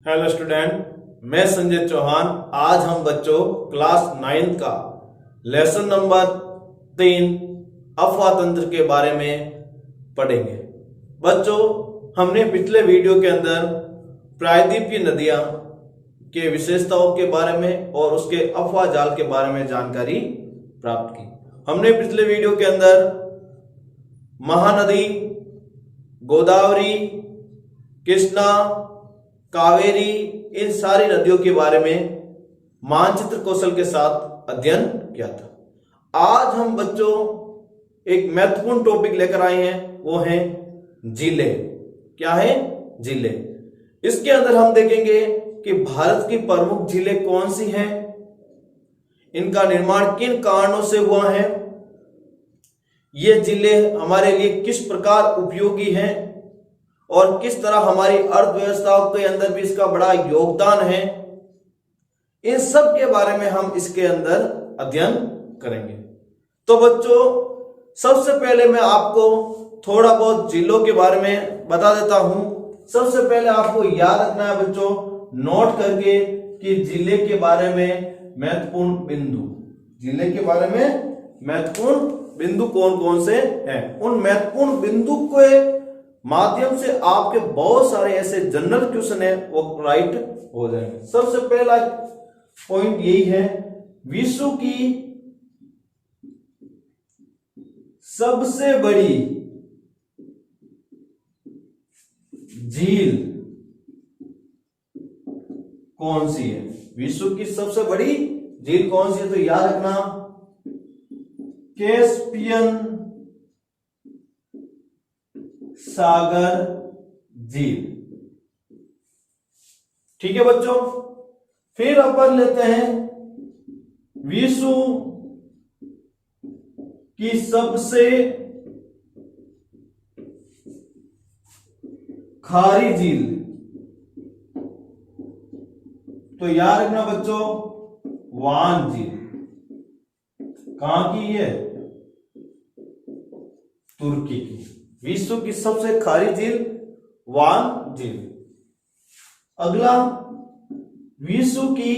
Hello student, मैं संजय चौहान। आज हम बच्चों क्लास 9 का लेसन नंबर 3 अफवाह तंत्र के बारे में पढ़ेंगे। बच्चों, हमने पिछले वीडियो के अंदर प्रायद्वीपीय नदियां के विशेषताओं के बारे में और उसके अफवाह जाल के बारे में जानकारी प्राप्त की। हमने पिछले वीडियो के अंदर महानदी, गोदावरी, कृष्णा, कावेरी, इन सारी नदियों के बारे में मानचित्र कौशल के साथ अध्ययन किया था। आज हम बच्चों एक महत्वपूर्ण टॉपिक लेकर आए हैं, वो है जिले। क्या है? जिले। इसके अंदर हम देखेंगे कि भारत की प्रमुख झीलें कौन सी हैं, इनका निर्माण किन कारणों से हुआ है, ये जिले हमारे लिए किस प्रकार उपयोगी हैं और किस तरह हमारी अर्थव्यवस्थाओं के अंदर भी इसका बड़ा योगदान है, इन सब के बारे में हम इसके अंदर अध्ययन करेंगे। तो बच्चों, सबसे पहले मैं आपको थोड़ा बहुत जिलों के बारे में बता देता हूं। सबसे पहले आपको याद रखना है बच्चों, नोट करके, कि जिले के बारे में महत्वपूर्ण बिंदु, जिले के बारे में महत्वपूर्ण बिंदु कौन कौन से हैं। उन महत्वपूर्ण बिंदु के माध्यम से आपके बहुत सारे ऐसे जनरल क्वेश्चन है वो राइट हो जाएंगे। सबसे पहला पॉइंट यही है, विश्व की सबसे बड़ी झील कौन सी है? विश्व की सबसे बड़ी झील कौन सी है? तो याद रखना, कैस्पियन सागर झील। ठीक है बच्चों। फिर अपन लेते हैं विश्व की सबसे खारी झील। तो याद रखना बच्चों, वान झील। कहां की है? तुर्की की। विश्व की सबसे खारी झील वान झील। अगला, विश्व की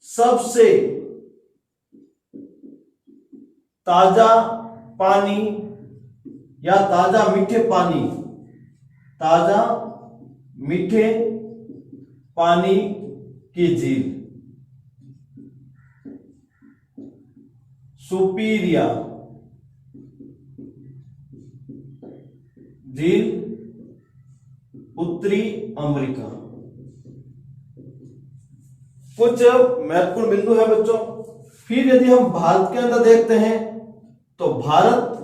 सबसे ताजा पानी या ताजा मीठे पानी, ताजा मीठे पानी की झील सुपीरिया झील, उत्तरी अमेरिका। कुछ महत्वपूर्ण बिंदु है बच्चों। फिर यदि हम भारत के अंदर देखते हैं तो भारत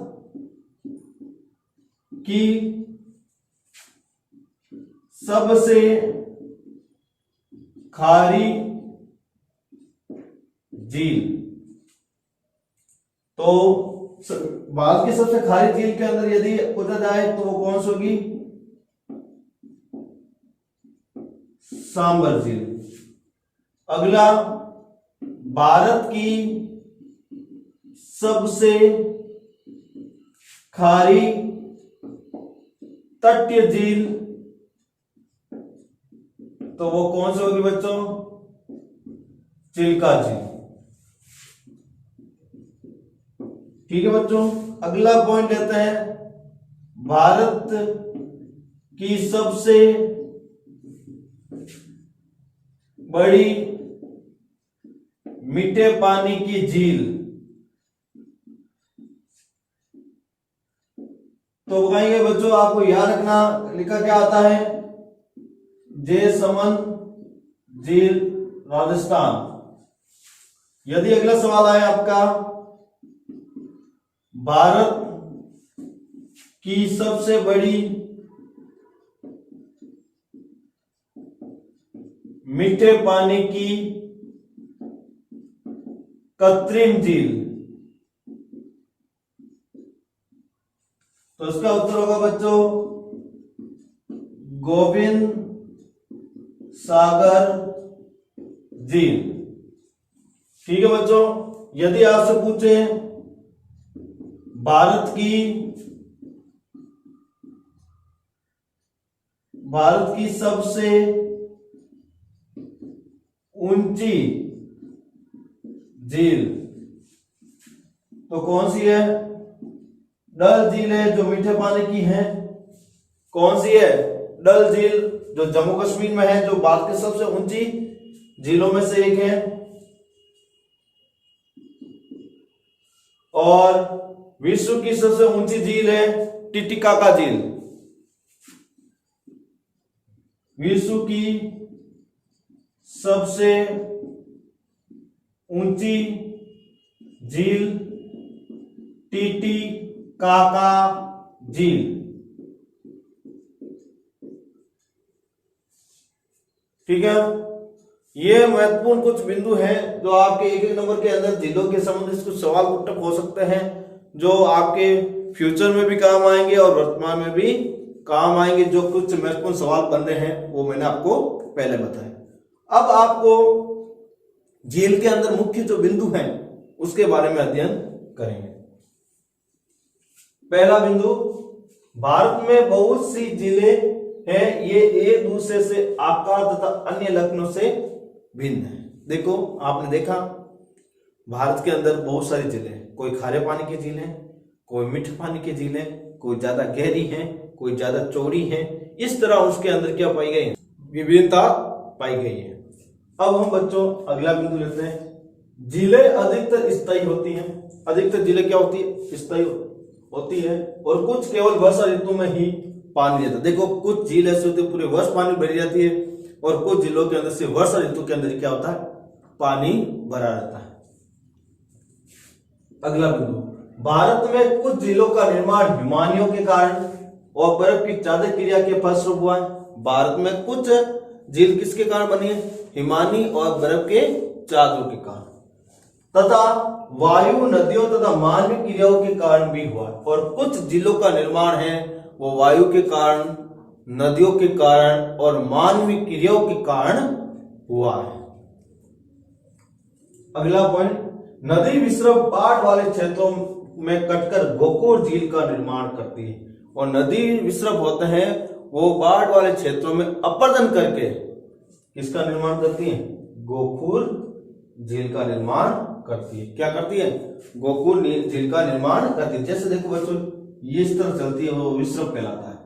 की सबसे खारी झील, तो भारत की सबसे खारी झील के अंदर यदि पूछा जाए तो वो कौन सी होगी? सांबर झील। अगला, भारत की सबसे खारी तटीय झील, तो वो कौन सी होगी बच्चों? चिल्का झील। ठीक है बच्चों। अगला पॉइंट लेते हैं, भारत की सबसे बड़ी मीठे पानी की झील, तो कहेंगे बच्चों, आपको याद रखना, लिखा क्या आता है? जैसमंद झील, राजस्थान। यदि अगला सवाल आए आपका, भारत की सबसे बड़ी मीठे पानी की कृत्रिम झील, तो इसका उत्तर होगा बच्चों गोविंद सागर झील। ठीक है बच्चों। यदि आपसे पूछे भारत की सबसे ऊंची झील तो कौन सी है? डल झील है जो मीठे पानी की है। कौन सी है? डल झील जो जम्मू कश्मीर में है, जो भारत की सबसे ऊंची झीलों में से एक है। और विश्व की सबसे ऊंची झील है टिटिकाका झील। विश्व की सबसे ऊंची झील टिटिकाका झील। ठीक है, ये महत्वपूर्ण कुछ बिंदु हैं जो आपके एक एक नंबर के अंदर झीलों के संबंधित कुछ सवाल उत्तर हो सकते हैं, जो आपके फ्यूचर में भी काम आएंगे और वर्तमान में भी काम आएंगे। जो कुछ महत्वपूर्ण सवाल बन रहे हैं वो मैंने आपको पहले बताया। अब आपको झील के अंदर मुख्य जो बिंदु हैं उसके बारे में अध्ययन करेंगे। पहला बिंदु, भारत में बहुत सी झीलें हैं, ये एक दूसरे से आकार तथा अन्य लक्षणों से भिन्न है। देखो, आपने देखा भारत के अंदर बहुत सारी झीलें हैं। कोई खारे पानी की झील है, कोई मीठे पानी की झील है, कोई ज्यादा गहरी है, कोई ज्यादा चौड़ी है। इस तरह उसके अंदर क्या पाई गई? विभिन्नता पाई गई है। अब हम बच्चों अगला बिंदु लेते हैं। झीलें अधिकतर स्थायी होती हैं। अधिकतर झीलें क्या होती है? स्थायी होती है। और कुछ केवल वर्षा ऋतु में ही पानी रहता है। देखो, कुछ झील ऐसी होती है पूरे वर्ष पानी भरी जाती है, और कुछ झीलों के अंदर से वर्षा ऋतु के अंदर क्या होता है? पानी भरा रहता है। अगला बिंदु, भारत में कुछ झीलों का निर्माण हिमानियों के कारण और बर्फ की चादर क्रिया के फलस्वरूप हुआ है। भारत में कुछ झील किसके कारण बनी है? हिमानी और बर्फ के चादरों के कारण, तथा वायु, नदियों तथा मानवीय क्रियाओं के कारण भी हुआ है। और कुछ झीलों का निर्माण है वो वायु के कारण, नदियों के कारण और मानवीय क्रियाओं के कारण हुआ है। अगला पॉइंट, नदी विसर्प बाढ़ वाले क्षेत्रों में कटकर गोकुर झील का निर्माण करती है। और नदी विसर्प होते हैं वो बाढ़ वाले क्षेत्रों में अपर्दन करके किसका निर्माण करती है? गोकुर झील का निर्माण करती है। क्या करती है? गोकुर झील का निर्माण करती है। जैसे देखो बच्चों, ये इस तरह चलती है, वो विसर्प कहलाता है।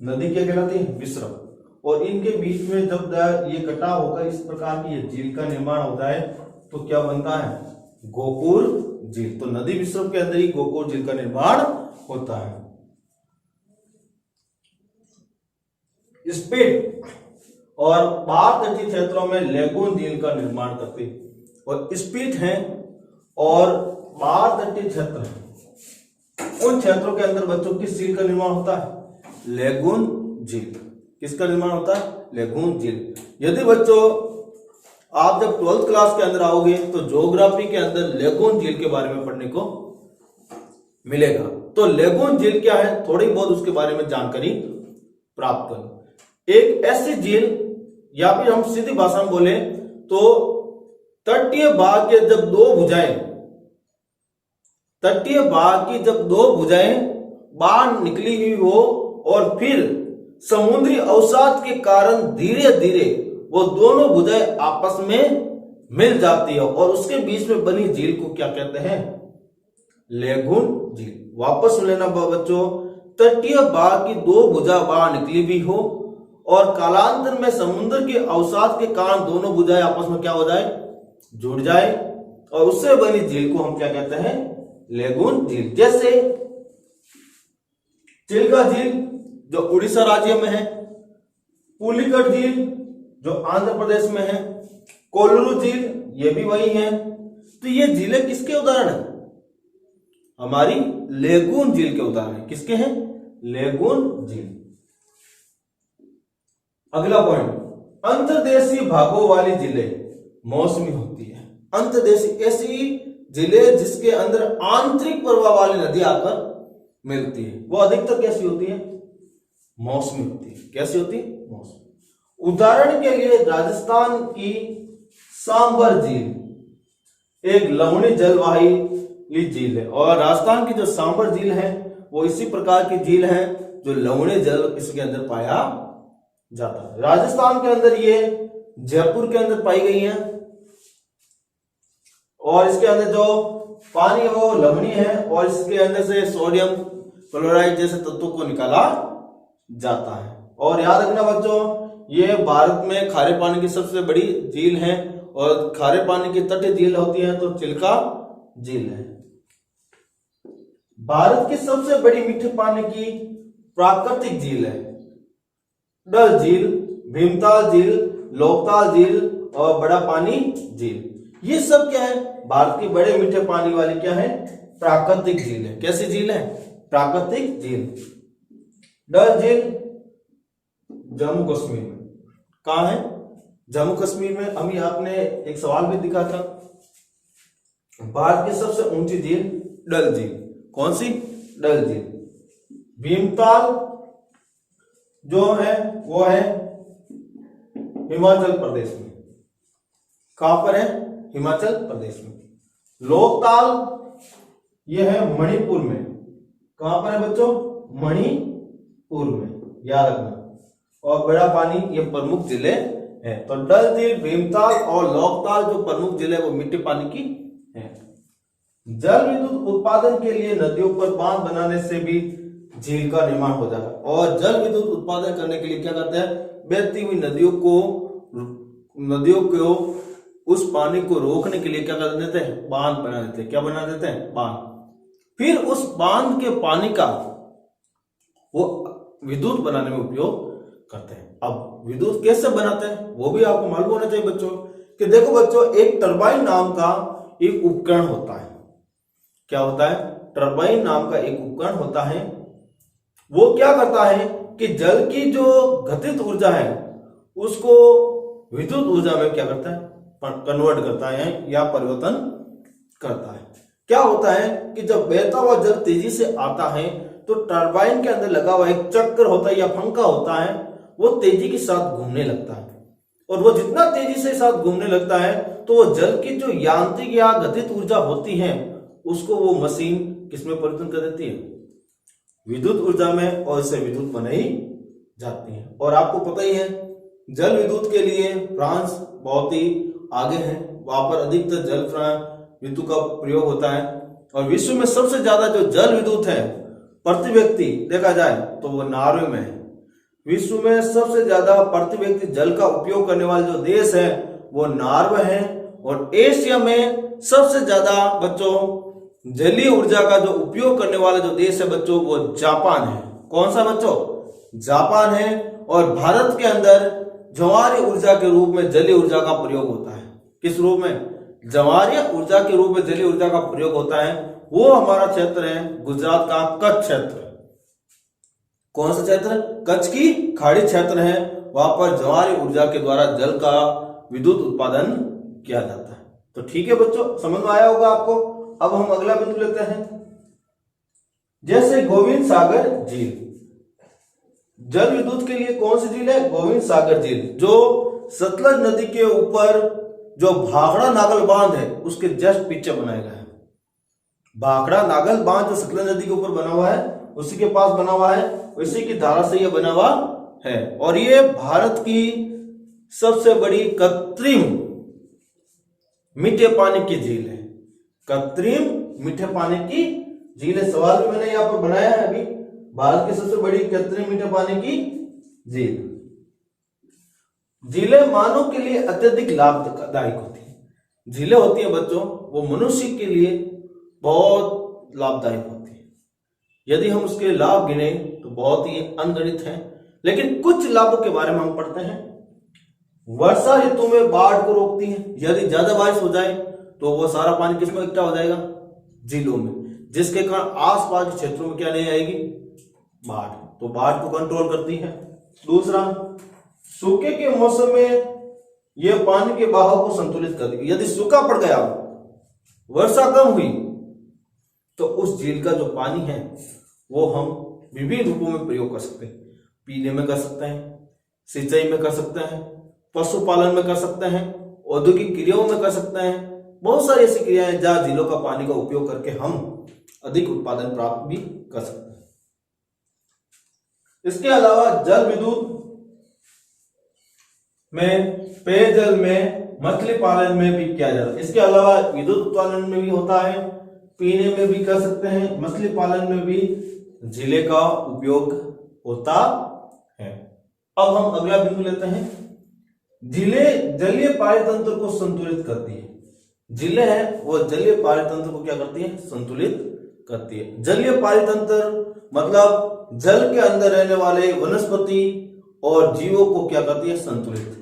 नदी क्या कहलाती है? विसर्प। और इनके बीच में जब ये कटाव होकर इस प्रकार की झील का निर्माण होता है तो क्या बनता है? गोकुर झील। तो नदी विसर्प के अंदर ही गोकुर झील का निर्माण होता है। स्पीट और बाढ़ तटीय क्षेत्रों में लेगून झील का निर्माण करती है। और स्पीट है और बाढ़ तटीय क्षेत्र है, उन क्षेत्रों के अंदर बच्चों किस झील का निर्माण होता है? लेगून झील। किसका निर्माण होता है? लेगून झील। यदि बच्चों आप जब 12th क्लास के अंदर आओगे तो ज्योग्राफी के अंदर लेगून झील के बारे में पढ़ने को मिलेगा। तो लेगून झील क्या है, थोड़ी बहुत उसके बारे में जानकारी प्राप्त करो। एक ऐसी झील, या फिर हम सीधी भाषा में बोले तो तटीय भाग के जब दो भुजाएं बाहर निकली हुई हो और फिर समुद्री अवसाद के कारण धीरे धीरे वो दोनों भुजाएं आपस में मिल जाती है, और उसके बीच में बनी झील को क्या कहते हैं? लेगून झील। वापस सुन लेना बच्चों, तटीय भाग की दो भुजा बाहर निकली भी हो और कालांतर में समुद्र के अवसाद के कारण दोनों भुजाएं आपस में क्या हो जाए? जुड़ जाए, और उससे बनी झील को हम क्या कहते हैं? लेगून झील। जैसे चिल्का झील जो उड़ीसा राज्य में है, पुलिकट झील जो आंध्र प्रदेश में है, कोल्लू झील ये भी वही है। तो ये झीलें किसके उदाहरण है? हमारी लेगून झील के उदाहरण है। किसके हैं? लेगून झील। अगला पॉइंट, अंतर्देशीय भागों वाली झीलें मौसमी होती है। अंतर्देशीय ऐसी झीलें जिसके अंदर आंतरिक प्रवाह वाली नदी आकर मिलती है, वो अधिकतर कैसी होती है? मौसमी होती है। कैसी होती है? मौसमी। उदाहरण के लिए राजस्थान की सांबर झील एक लवणीय जलवायु झील है, और राजस्थान की जो सांबर झील है वो इसी प्रकार की झील है जो लवणीय जल इसके अंदर पाया जाता है। राजस्थान के अंदर ये जयपुर के अंदर पाई गई है और इसके अंदर जो पानी है वो लवणीय है और इसके अंदर से सोडियम क्लोराइड जैसे तत्वों को निकाला जाता है। और याद रखना बच्चों, ये भारत में खारे पानी की सबसे बड़ी झील है और खारे पानी की तटीय झील होती है तो चिल्का झील है। भारत की सबसे बड़ी मीठे पानी की प्राकृतिक झील है डल झील, भीमताल झील, लोकताल झील और बड़ा पानी झील। ये सब क्या है? भारत की बड़े मीठे पानी वाली क्या है? प्राकृतिक झील है। कैसी झील है? प्राकृतिक झील। डल झील जम्मू कश्मीर में। कहां है? जम्मू कश्मीर में। अभी आपने एक सवाल भी दिखा था, भारत की सबसे ऊंची झील डल झील। कौन सी? डल झील। भीमताल जो है वो है हिमाचल प्रदेश में। कहां पर है? हिमाचल प्रदेश में। लोकताल यह है मणिपुर में। कहां पर है बच्चों? मणिपुर में, याद रखना। और बड़ा पानी ये प्रमुख जिले हैं। तो डल झील, भीमताल और लोकताल जो प्रमुख जिले वो मीठे पानी की हैं। जल विद्युत उत्पादन के लिए नदियों पर बांध बनाने से भी झील का निर्माण हो जाता है। और जल विद्युत उत्पादन करने के लिए क्या करते हैं? बहती हुई नदियों को उस पानी को रोकने के लिए क्या कर देते हैं? बांध बना देते हैं। क्या बना देते हैं? बांध। फिर उस बांध के पानी का वो विद्युत बनाने में उपयोग करते हैं। अब विद्युत कैसे बनाते हैं वो भी आपको मालूम होना चाहिए बच्चों। कि देखो बच्चों, एक टरबाइन नाम का एक उपकरण होता है। क्या होता है? टरबाइन नाम का एक उपकरण होता है। वो क्या करता है कि जल की जो गतिज ऊर्जा है उसको विद्युत ऊर्जा में क्या करता है? कन्वर्ट करता है या परिवर्तन करता है। क्या होता है कि जब बहता हुआ जल तेजी से आता है तो टरबाइन के अंदर लगा हुआ एक चक्र होता है या पंखा होता है, वो तेजी के साथ घूमने लगता है। और वो जितना तेजी से साथ घूमने लगता है तो वो जल की जो यांत्रिक या गतिज ऊर्जा होती है उसको वो मशीन किसमें परिवर्तन कर देती है? विद्युत ऊर्जा में, और इससे विद्युत बनाई जाती है। और आपको पता ही है जल विद्युत के लिए फ्रांस बहुत ही आगे है। वहां पर अधिकतर जल विद्युत का प्रयोग होता है। और विश्व में सबसे ज्यादा जो जल विद्युत है प्रति व्यक्ति देखा जाए तो वो नॉर्वे में है। विश्व में सबसे ज्यादा प्रति व्यक्ति जल का उपयोग करने वाले जो देश है वो नॉर्वे है। और एशिया में सबसे ज्यादा बच्चों जलीय ऊर्जा का जो उपयोग करने वाला जो देश है बच्चों वो जापान है। कौन सा बच्चों? जापान है। और भारत के अंदर ज्वारीय ऊर्जा के रूप में जलीय ऊर्जा का प्रयोग होता है। किस रूप में? ज्वारीय ऊर्जा के रूप में जलीय ऊर्जा का प्रयोग होता है। वो हमारा क्षेत्र है गुजरात का कच्छ क्षेत्र। कौन सा क्षेत्र? कच्छ की खाड़ी क्षेत्र है। वहां पर ज्वारीय ऊर्जा के द्वारा जल का विद्युत उत्पादन किया जाता है। तो ठीक है बच्चों, समझ में आया होगा आपको। अब हम अगला बिंदु लेते हैं। जैसे गोविंद सागर झील, जल विद्युत के लिए कौन सी झील है? गोविंद सागर झील, जो सतलज नदी के ऊपर जो भाखड़ा नागल बांध है उसके जस्ट पीछे बनाया गया है। भाखड़ा नागल बांध जो सतलज नदी के ऊपर बना हुआ है उसी के पास बना हुआ है, उसी की धारा से यह बना हुआ है। और ये भारत की सबसे बड़ी कृत्रिम मीठे पानी की झील है। कृत्रिम मीठे पानी की झील है। सवाल भी मैंने यहां पर बनाया है अभी। भारत की सबसे बड़ी कृत्रिम मीठे पानी की झील। झीलें मानव के लिए अत्यधिक लाभदायक होती है। झीलें होती हैं बच्चों वो मनुष्य के लिए बहुत लाभदायक होती है। यदि हम उसके लाभ गिने तो बहुत ही अनगणित हैं। लेकिन कुछ लाभों के बारे में हम पढ़ते हैं। वर्षा ऋतु में बाढ़ को रोकती है। यदि ज्यादा बारिश हो जाए तो वो सारा पानी किसमें इकट्ठा हो जाएगा? झीलों में, जिसके कारण आसपास के क्षेत्रों में क्या नहीं आएगी? बाढ़। तो बाढ़ को कंट्रोल करती है। दूसरा, सूखे के मौसम में यह पानी के बहाव को संतुलित करती है। यदि सूखा पड़ गया, वर्षा कम हुई, तो उस झील का जो पानी है वो हम विभिन्न रूपों में प्रयोग कर सकते हैं। पीने में कर सकते हैं, सिंचाई में कर सकते हैं, पशुपालन में कर सकते हैं, औद्योगिक क्रियाओं में कर सकते हैं। बहुत सारी ऐसी क्रियाएं जहां झीलों का पानी का उपयोग करके हम अधिक उत्पादन प्राप्त भी कर सकते हैं। इसके अलावा जल विद्युत में, पेयजल में, मछली पालन में भी किया जाता है। इसके अलावा विद्युत उत्पादन में भी होता है, पीने में भी कर सकते हैं, मछली पालन में भी झीलें का उपयोग होता है। अब हम अगला बिंदु लेते हैं। झीलें जलीय पारितंत्र को संतुलित करती है। झीलें हैं वो जलीय पारितंत्र को क्या करती है? संतुलित करती है। जलीय पारितंत्र मतलब जल के अंदर रहने वाले वनस्पति और जीवों को क्या करती है? संतुलित।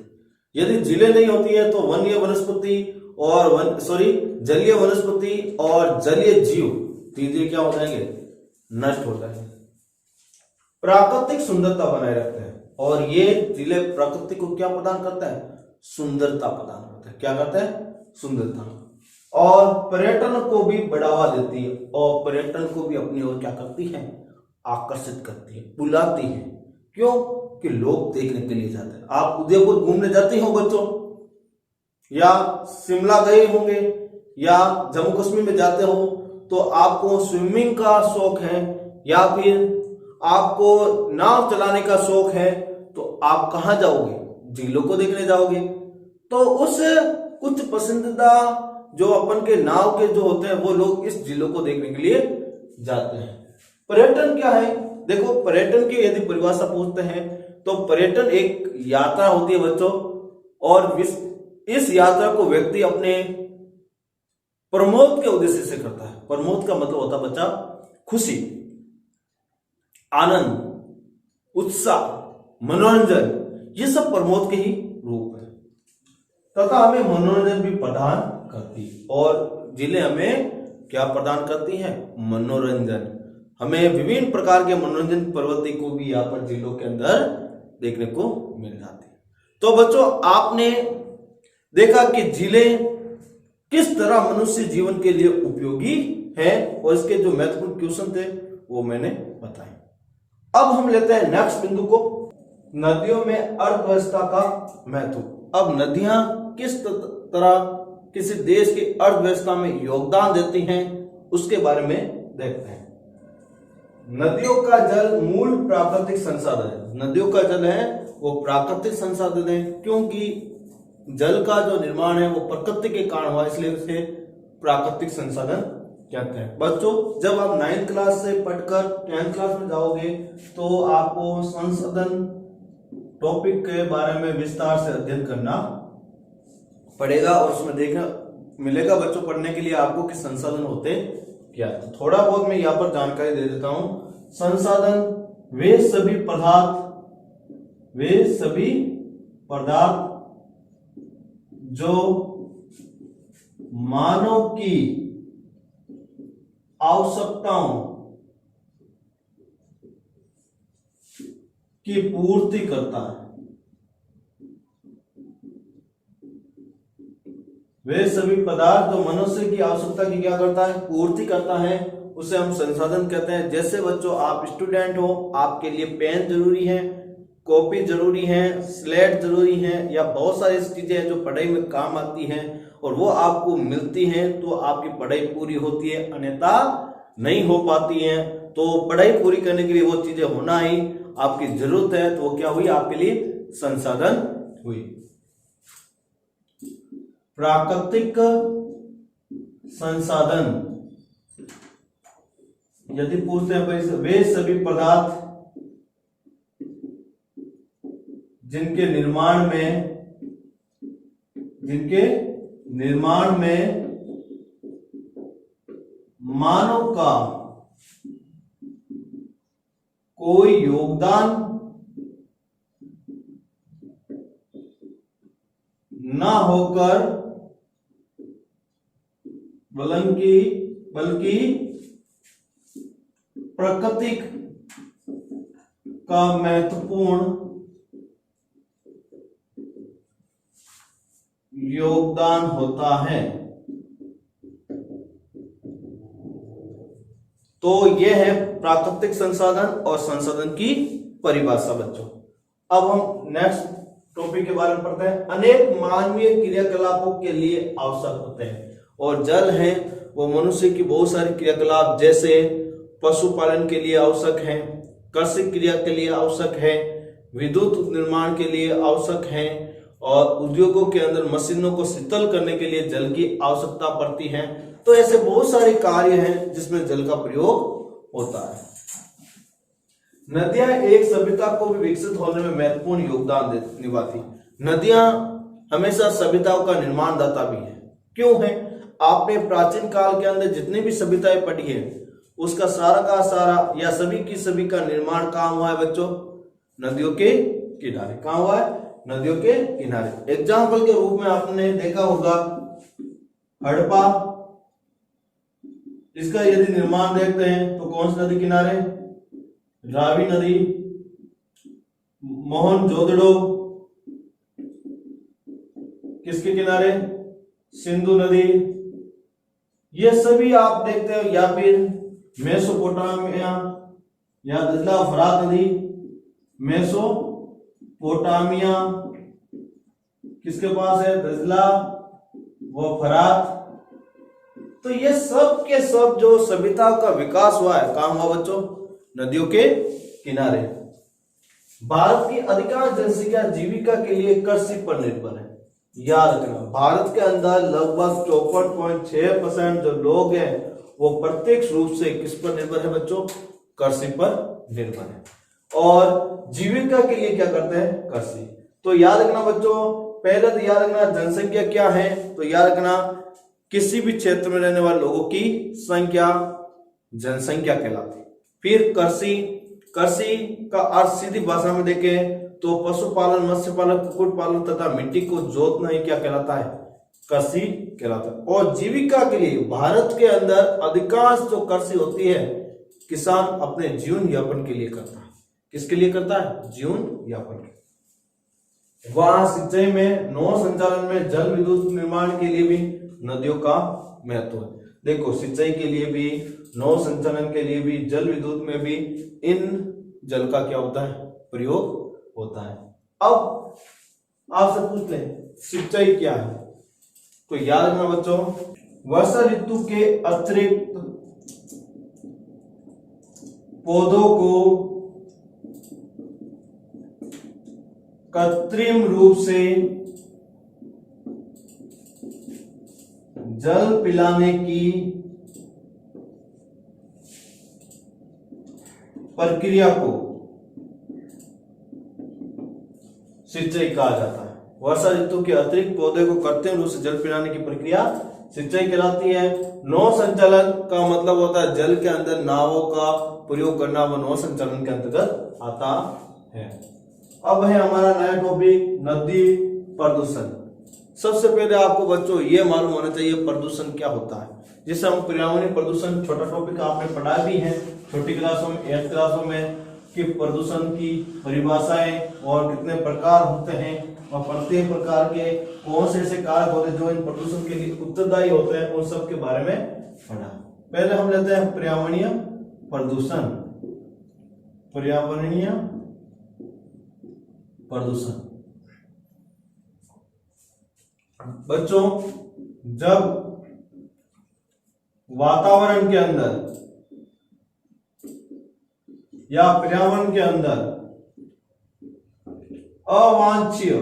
यदि झीलें नहीं होती है तो जलीय वनस्पति और जलीय जीव तीसरे क्या हो जाएंगे? नष्ट हो जाएंगे। प्राकृतिक सुंदरता बनाए रखते हैं और ये झीलें प्रकृति को क्या प्रदान करता है? सुंदरता प्रदान करता है। क्या करता है? सुंदरता। और पर्यटन को भी बढ़ावा देती है और पर्यटन को भी अपनी ओर क्या करती है? आकर्षित करती है, बुलाती है। क्यों? कि लोग देखने के लिए जाते हैं। आप उदयपुर घूमने जाते हो बच्चों, या शिमला गए होंगे, या जम्मू कश्मीर में जाते हो, तो आपको स्विमिंग का शौक है या फिर आपको नाव चलाने का शौक है, तो आप कहाँ जाओगे? झीलों को देखने जाओगे। तो उस कुछ पसंदीदा जो अपन के नाव के जो होते हैं वो लोग इस झीलों को देखने के लिए जाते हैं। पर्यटन क्या है? देखो, पर्यटन की यदि परिभाषा पूछते हैं तो पर्यटन एक यात्रा होती है बच्चों, और इस यात्रा को व्यक्ति अपने प्रमोद के उद्देश्य से करता है। प्रमोद का मतलब होता है बच्चा खुशी, आनंद, उत्साह, मनोरंजन, ये सब प्रमोद के ही रूप है। तथा हमें मनोरंजन भी प्रदान करती है। और झीलें हमें क्या प्रदान करती हैं? मनोरंजन। हमें विभिन्न प्रकार के मनोरंजन प्रवृत्ति को भी यहाँ पर झीलों के अंदर देखने को मिल जाती है। तो बच्चों, आपने देखा कि झीलें किस तरह मनुष्य जीवन के लिए उपयोगी है और इसके जो महत्वपूर्ण क्वेश्चन थे वो मैंने बताए। अब हम लेते हैं नेक्स्ट बिंदु को, नदियों में अर्थव्यवस्था का महत्व। अब नदियां किस तरह किसी देश की अर्थव्यवस्था में योगदान देती हैं उसके बारे में देखते हैं। नदियों का जल मूल प्राकृतिक संसाधन है। नदियों का जल है वो प्राकृतिक संसाधन है, क्योंकि जल का जो निर्माण है वो प्रकृति के कारण हुआ, इसलिए उसे प्राकृतिक संसाधन कहते हैं। बच्चों, जब आप 9th क्लास से पढ़कर 10th क्लास में जाओगे तो आपको संसाधन टॉपिक के बारे में विस्तार से अध्ययन करना पड़ेगा और उसमें देखना मिलेगा बच्चों पढ़ने के लिए आपको कि संसाधन होते क्या। तो थोड़ा बहुत मैं यहाँ पर जानकारी दे देता हूं। संसाधन वे सभी पदार्थ जो मानव की आवश्यकताओं की पूर्ति करता है। वे सभी पदार्थ जो मनुष्य की आवश्यकता की क्या करता है? पूर्ति करता है, उसे हम संसाधन कहते हैं। जैसे बच्चों, आप स्टूडेंट हो, आपके लिए पेन जरूरी है, कॉपी जरूरी है, स्लेट जरूरी है, या बहुत सारी चीजें हैं जो पढ़ाई में काम आती हैं और वो आपको मिलती हैं तो आपकी पढ़ाई पूरी होती है, अन्यथा नहीं हो पाती है। तो पढ़ाई पूरी करने के लिए वो चीजें होना ही आपकी जरूरत है, तो वो क्या हुई? आपके लिए संसाधन हुई। प्राकृतिक संसाधन यदि पूछते हैं वे सभी पदार्थ जिनके निर्माण में मानव का कोई योगदान ना होकर बल्कि प्राकृतिक का महत्वपूर्ण योगदान होता है। तो यह है प्राकृतिक संसाधन और संसाधन की परिभाषा बच्चों। अब हम नेक्स्ट टॉपिक के बारे में पढ़ते हैं। अनेक मानवीय क्रियाकलापों के लिए आवश्यक होते हैं, और जल है वो मनुष्य की बहुत सारी क्रियाकलाप जैसे पशुपालन के लिए आवश्यक है, कृषि क्रिया के लिए आवश्यक है, विद्युत निर्माण के लिए आवश्यक है, और उद्योगों के अंदर मशीनों को शीतल करने के लिए जल की आवश्यकता पड़ती है। तो ऐसे बहुत सारे कार्य हैं जिसमें जल का प्रयोग होता है। नदियां एक सभ्यता को भी विकसित होने में महत्वपूर्ण योगदान निभाती। नदियां हमेशा सभ्यताओं का निर्माणदाता भी है। क्यों है? आपने प्राचीन काल के अंदर जितनी भी सभ्यताएं पढ़ी है उसका सारा का सारा या सभी की सभी का निर्माण कहाँ हुआ है बच्चों? नदियों के किनारे। कहाँ हुआ है? नदियों के किनारे। एग्जाम्पल के रूप में आपने देखा होगा हड़प्पा, इसका यदि निर्माण देखते हैं तो कौन सी नदी किनारे? रावी नदी। मोहनजोदड़ो किसके किनारे? सिंधु नदी। ये सभी आप देखते हो, या फिर मेसोपोटामिया या दजला फरात नदी। मेसोपोटामिया किसके पास है? दजला व फरात। तो ये सब के सब जो सभ्यता का विकास हुआ है कहां हुआ बच्चों? नदियों के किनारे। भारत की अधिकांश जनसंख्या जीविका के लिए कृषि पर निर्भर है। याद रखना, भारत के अंदर लगभग 54.6% जो लोग हैं वो प्रत्यक्ष रूप से किस पर निर्भर है बच्चों? कृषि पर निर्भर है। और जीविका के लिए क्या करते हैं? कृषि। तो याद रखना बच्चों, पहले तो याद रखना जनसंख्या क्या है, तो याद रखना किसी भी क्षेत्र में रहने वाले लोगों की संख्या जनसंख्या कहलाती है। फिर कृषि। कृषि का अर्थ सीधी भाषा में देखें तो पशुपालन, मत्स्य पालन, कुक्कुट पालन तथा मिट्टी को जोतना ही क्या कहलाता है? कृषि कहलाता है। और जीविका के लिए भारत के अंदर अधिकांश जो कृषि होती है किसान अपने जीवन यापन के लिए करता है। किसके लिए करता है? जीवन यापन के। वहां सिंचाई में, नौ संचालन में, जल विद्युत निर्माण के लिए भी नदियों का महत्व है। देखो, सिंचाई के लिए भी, नौ संचालन के लिए भी, जल विद्युत में भी इन जल का क्या होता है? प्रयोग होता है। अब आपसे पूछ ले सिंचाई क्या है, तो याद रखना बच्चों, वर्षा ऋतु के अतिरिक्त पौधों को कृत्रिम रूप से जल पिलाने की प्रक्रिया को सिंचाई कहा जाता है। वर्षा ऋतु के अतिरिक्त पौधे को कृत्रिम रूप से जल पिलाने की प्रक्रिया सिंचाई कहलाती है। नौ संचालन का मतलब होता है जल के अंदर नावों का प्रयोग करना, वह नौ संचालन के अंतर्गत आता है। अब है हमारा नया टॉपिक नदी प्रदूषण। सबसे पहले आपको बच्चों ये मालूम होना चाहिए प्रदूषण क्या होता है, जिसे हम पर्यावरणीय प्रदूषण, छोटा टॉपिक आपने पढ़ा भी है छोटी क्लासों में, 8th क्लासों में, कि प्रदूषण की परिभाषाएं और कितने प्रकार होते हैं और प्रत्येक प्रकार के कौन से ऐसे कारक होते हैं जो इन प्रदूषण के लिए उत्तरदायी होते हैं, उन सब के बारे में पढ़ा। पहले हम लेते हैं पर्यावरणीय प्रदूषण। पर्यावरणीय प्रदूषण बच्चों, जब वातावरण के अंदर या पर्यावरण के अंदर अवांछनीय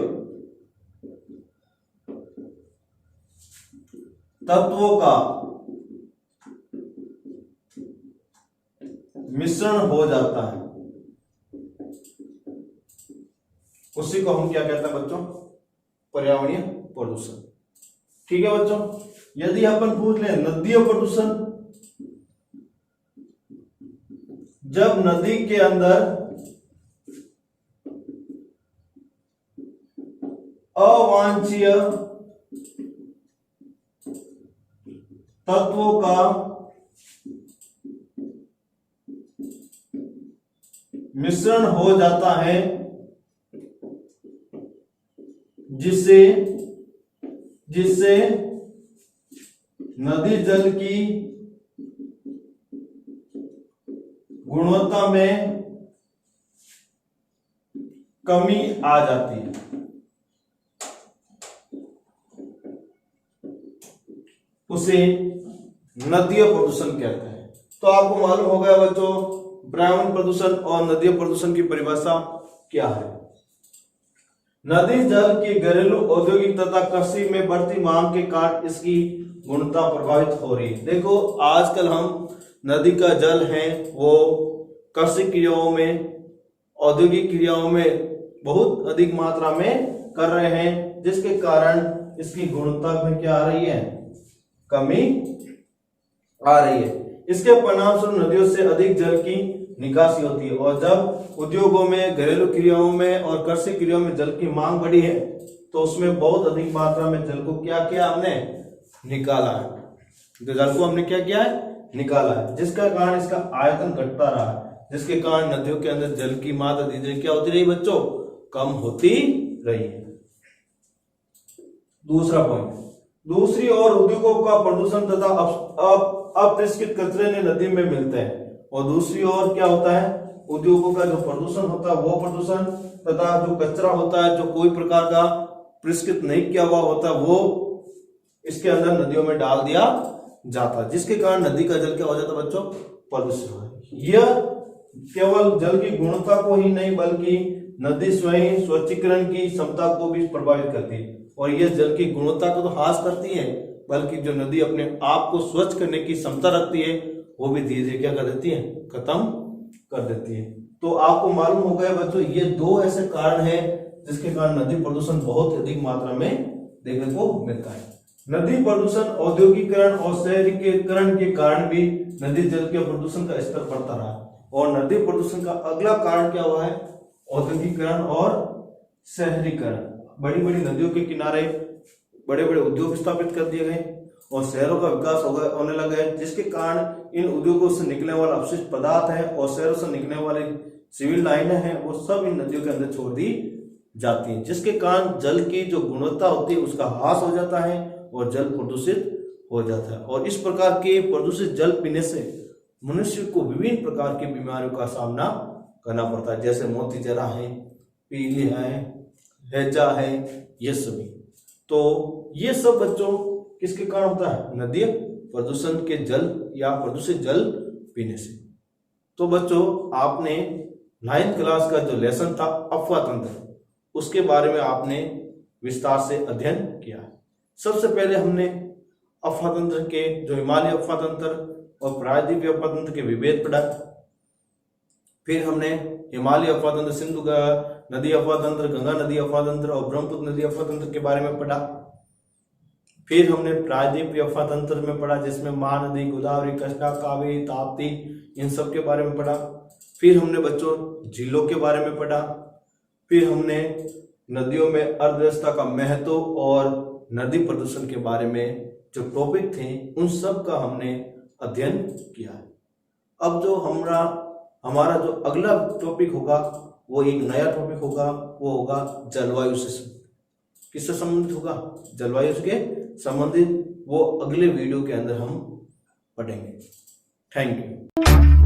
तत्वों का मिश्रण हो जाता है, उसी को हम क्या कहते हैं बच्चों? पर्यावरणीय प्रदूषण। ठीक है बच्चों, यदि अपन पूछ लें नदीय प्रदूषण, जब नदी के अंदर अवांछनीय तत्वों का मिश्रण हो जाता है, जिससे नदी जल की गुणवत्ता में कमी आ जाती है, उसे नदीय प्रदूषण कहते हैं। तो आपको मालूम हो गया बच्चों पर्यावरण प्रदूषण और नदीय प्रदूषण की परिभाषा क्या है। नदी जल की घरेलू, औद्योगिक तथा कृषि में बढ़ती मांग के कारण इसकी गुणवत्ता प्रभावित हो रही है। देखो आजकल हम नदी का जल है वो कृषि क्रियाओं में, औद्योगिक क्रियाओं में बहुत अधिक मात्रा में कर रहे हैं, जिसके कारण इसकी गुणवत्ता में क्या आ रही है, कमी आ रही है। इसके परिणाम स्वरूप नदियों से अधिक जल की निकासी होती है, और जब उद्योगों में, घरेलू क्रियाओं में और कृषि क्रियाओं में जल की मांग बढ़ी है तो उसमें बहुत अधिक मात्रा में जल को क्या किया, हमने निकाला है। तो जल को हमने क्या किया है, निकाला है, जिसका कारण इसका आयतन घटता रहा है, जिसके कारण नदियों के अंदर जल की मात्रा धीरे धीरे क्या होती रही बच्चों, कम होती रही है। दूसरा पॉइंट, दूसरी ओर उद्योगों का प्रदूषण तथा अपरिष्कृत कचरे ने नदी में मिलते हैं, और दूसरी ओर क्या होता है, उद्योगों का जो प्रदूषण होता है वो प्रदूषण तथा जो कचरा होता है, जो कोई प्रकार का परिष्कृत नहीं किया हुआ होता, वो इसके अंदर नदियों में डाल दिया जाता है, जिसके कारण नदी का जल क्या हो जाता है बच्चों, प्रदूषित हो जाता है। यह केवल जल की गुणवत्ता को ही नहीं बल्कि नदी स्वयं स्वच्छीकरण की क्षमता को भी प्रभावित करती है, और यह जल की गुणवत्ता को तो ह्रास करती है, बल्कि जो नदी अपने आप को स्वच्छ करने की क्षमता रखती है वो भी धीरे धीरे क्या कर देती है, खत्म कर देती है। तो आपको मालूम हो गया बच्चों, ये दो ऐसे कारण हैं जिसके कारण नदी प्रदूषण बहुत अधिक मात्रा में देखने को मिलता है। नदी प्रदूषण औद्योगिकरण और शहरीकरण के कारण भी नदी जल के प्रदूषण का स्तर बढ़ता रहा, और नदी प्रदूषण का अगला कारण क्या हुआ है, औद्योगिकरण और शहरीकरण। बड़ी बड़ी नदियों के किनारे बड़े बड़े उद्योग स्थापित कर दिए गए और शहरों का विकास होने लगा है, जिसके कारण इन उद्योगों से निकलने वाला अपशिष्ट पदार्थ है और शहरों से निकलने वाले सिविल लाइनें हैं वो सब इन नदियों के अंदर छोड़ दी जाती हैं, जिसके कारण जल की जो गुणवत्ता होती है उसका ह्रास हो जाता है और जल प्रदूषित हो जाता है। और इस प्रकार के प्रदूषित जल पीने से मनुष्य को विभिन्न प्रकार की बीमारियों का सामना करना पड़ता है, जैसे मोती जरा है, पीलिया है, हैजा है, ये सभी। तो ये सब बच्चों किसके कारण होता है, नदी प्रदूषण के जल या प्रदूषित जल पीने से। तो बच्चों आपने 9th क्लास का जो लेसन था अफवाह तंत्र, उसके बारे में आपने विस्तार से अध्ययन किया। सबसे पहले हमने अफवाह तंत्र के जो हिमालय अफवाह तंत्र और प्रायद्वीपीय अफवाह तंत्र के विभेद पढ़ा। फिर हमने हिमालय अफवाह तंत्र, सिंधु नदी अफवाह तंत्र, गंगा नदी अफवाह तंत्र और ब्रह्मपुत्र नदी अफवाह तंत्र के बारे में पढ़ा। फिर हमने प्रायद्वीपीय अफवाह तंत्र में पढ़ा, जिसमें महानदी, गोदावरी, कृष्णा, कावेरी, ताप्ती, इन सब के बारे में पढ़ा। फिर हमने बच्चों झीलों के बारे में पढ़ा। फिर हमने नदियों में अर्थव्यवस्था का महत्व और नदी प्रदूषण के बारे में जो टॉपिक थे उन सब का हमने अध्ययन किया है। अब जो हमारा जो अगला टॉपिक होगा वो एक नया टॉपिक होगा, वो होगा जलवायु से। किससे संबंधित होगा, जलवायु के संबंधित। वो अगले वीडियो के अंदर हम पढ़ेंगे। Thank you.